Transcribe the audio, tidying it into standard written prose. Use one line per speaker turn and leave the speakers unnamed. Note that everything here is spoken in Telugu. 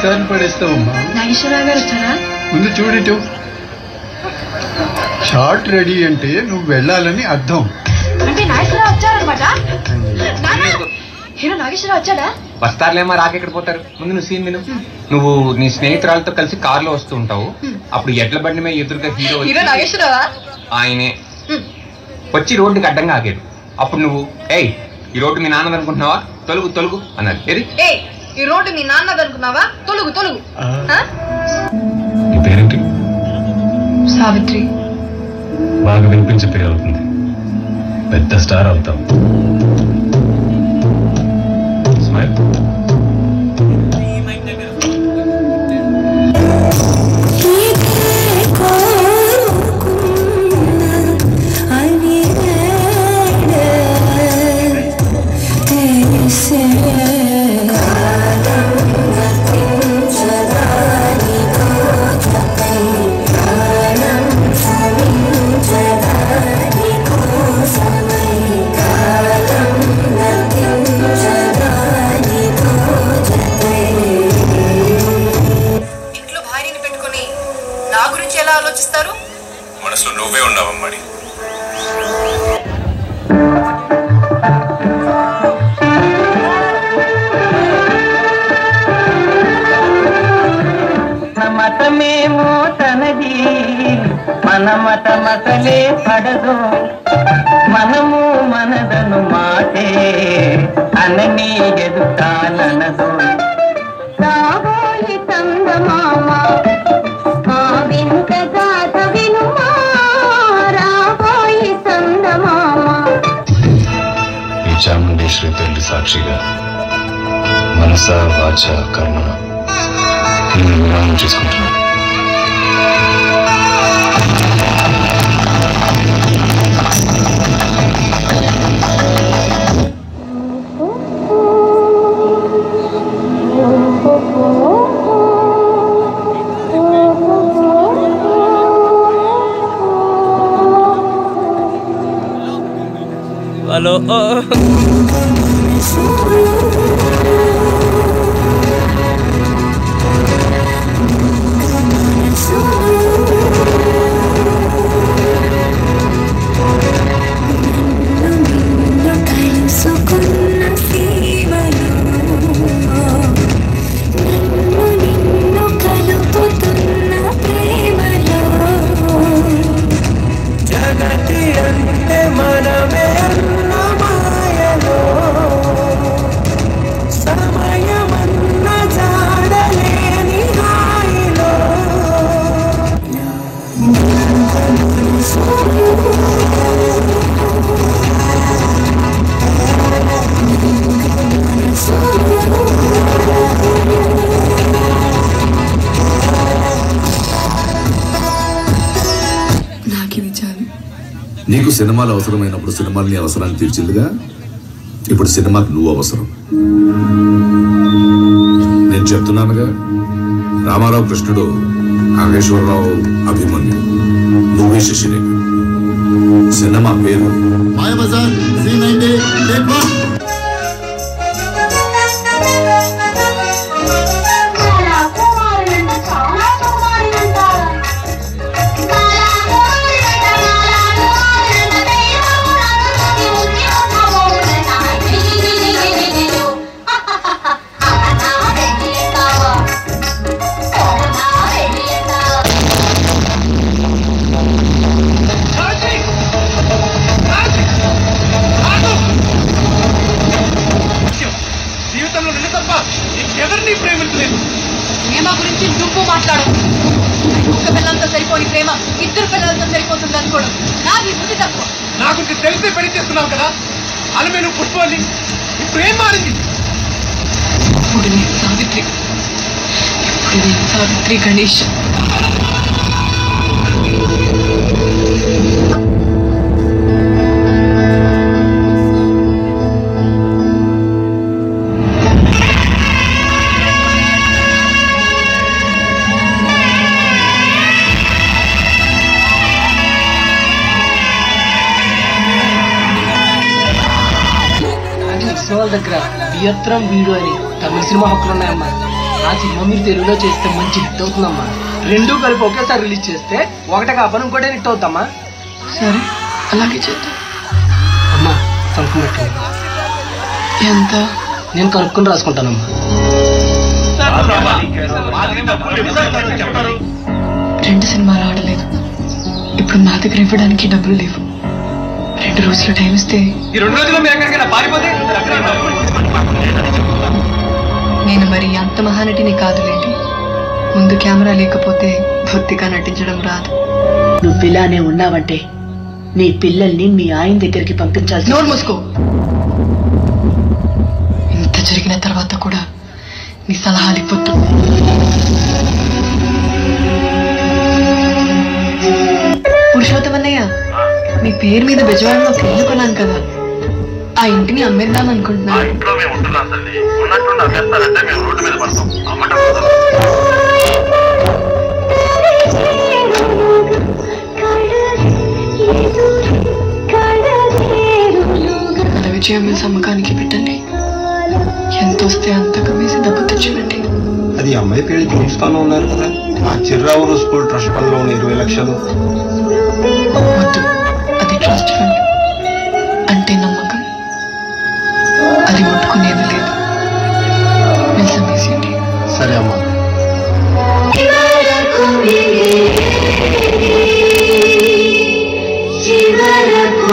ఎన్నిసార్లు పడేస్తావమ్మా?
నాగేశ్వరరావు గారు వచ్చారా?
ముందు చూడిటు. షార్ట్ రెడీ అంటే నువ్వు వెళ్ళాలని అర్థం.
అంటే నాగేశ్వరరావు వచ్చారనమాట. హీరో నాగేశ్వరరావు వచ్చాడా?
వస్తారులేమో, రాకెక్కడ పోతారు. ముందు నువ్వు సీన్ విను. నువ్వు నీ స్నేహితురాలతో కలిసి కారులో వస్తూ ఉంటావు. అప్పుడు ఎడ్ల బండి మీద ఎదురుగా హీరో
నాగేశ్వరరావా?
ఆయనే వచ్చి రోడ్డుకి అడ్డంగా ఆగాడు. అప్పుడు నువ్వు ఏయ్ ఈ రోడ్డు మీ నాన్నది అనుకుంటున్నావా, తొలుగు తొలుగు అన్నది. ఏది
ఈ రోడ్డు మీ నాన్నది అనుకున్నావా, తొలుగు తొలుగు.
నీ పేరేంటి?
సావిత్రి.
బాగా వినిపించే పేరు అవుతుంది, పెద్ద స్టార్ అవుతావు. స్మైల్.
మనసులో నువ్వే ఉన్నావమ్మడి.
మతమేమో తనది, మన మత మతలే పడదు. మనము మనదను మాటే అనని ఎదుటానదు. రాబోయి చందమామ వింతగాథ వినుమా, రాబోయి చందమామ.
ఈ చాముండేశ్వరి తల్లి సాక్షిగా మనస వాచ కర్మణ నేను విరామం చేసుకుంటున్నాను.
హలో
జగతి అంటే మనమే అన్నమాయలో, సమయమన్న జాడలేని హాయిలో.
నీకు సినిమాలు అవసరమైనప్పుడు సినిమాలు నీ అవసరాన్ని తీర్చిందిగా. ఇప్పుడు సినిమాకి నువ్వు అవసరం. నేను చెప్తున్నానుగా, రామారావు కృష్ణుడు, నాగేశ్వరరావు అభిమన్యు, నువ్వే శశినే. సినిమా పేరు మాయాబజార్.
ప్రేమ గురించి నువ్వు మాట్లాడు. ఒక్క పిల్లలతో సరిపోని ప్రేమ ఇద్దరు పిల్లలతో సరిపోతుంది అనుకోవడం నాది బుద్ధి తక్కువ.
నాకు తెలిసే పెళ్లి చేస్తున్నావు కదా, అలమే నువ్వు పుష్పాన్ని. ఇప్పుడు ఏం మారింది?
ఇప్పుడు నేను సావిత్రి గణేష్.
దగ్గర బియత్రం వీడియో అని తమిళ సినిమా హక్కులు ఉన్నాయమ్మా.
ఆ సినిమా మీరు తెలుగులో చేస్తే మంచి హిట్ అవుతుందమ్మా. రెండు కలిపి ఒకేసారి రిలీజ్ చేస్తే ఒకటే కాపని ఇంకోటే హిట్ అవుతామ్మా.
సరే అలాగే చేద్దాం.
అమ్మా సంతకం పెట్టు.
ఎంత?
నేను కనుక్కొని రాసుకుంటానమ్మా.
రెండు సినిమాలు ఆడలేదు. ఇప్పుడు నా దగ్గర ఇవ్వడానికి డబ్బులు లేవు. 2 రోజులు టైం ఇస్తే
ఈ 2 రోజుల్లో మీరు ఎక్కడికైనా పారిపోతే
నేను మరి అంత మహానటిని కాదులేండి. ముందు కెమెరా లేకపోతే భక్తిగా నటించడం రాదు.
నువ్వు ఇలానే ఉన్నావంటే నీ పిల్లల్ని మీ ఆయన దగ్గరికి పంపించాల్సి.
నోరు మూసుకో. ఇంత జరిగిన తర్వాత కూడా నీ సలహాలు ఇవ్వద్దు. పురుషోత్తమన్నయ్య, మీ పేరు మీద బెజవాడలో ఒక ఇల్లు కొన్నాను కదా, ఆ ఇంటిని అమ్మేద్దాం అనుకుంటున్నాను. మన విజయం సమ్మకానికి పెట్టండి. ఎంత వస్తే అంత కమ్మేసి డబ్బు తెచ్చివ్వండి.
అది అమ్మాయి పెళ్లి చూస్తాను ఉన్నారు కదా, ఆ చిర్రావురు స్కూల్ ట్రస్ట్ ఫండ్ లోన్ 20 లక్షలు.
వద్దు, అది ట్రస్ట్ ఫండ్ అంటే నమ్మకం. అది ఒట్టుకునేది లేదు. నిజమేసింది.
సరే అమ్మా.
చివరకు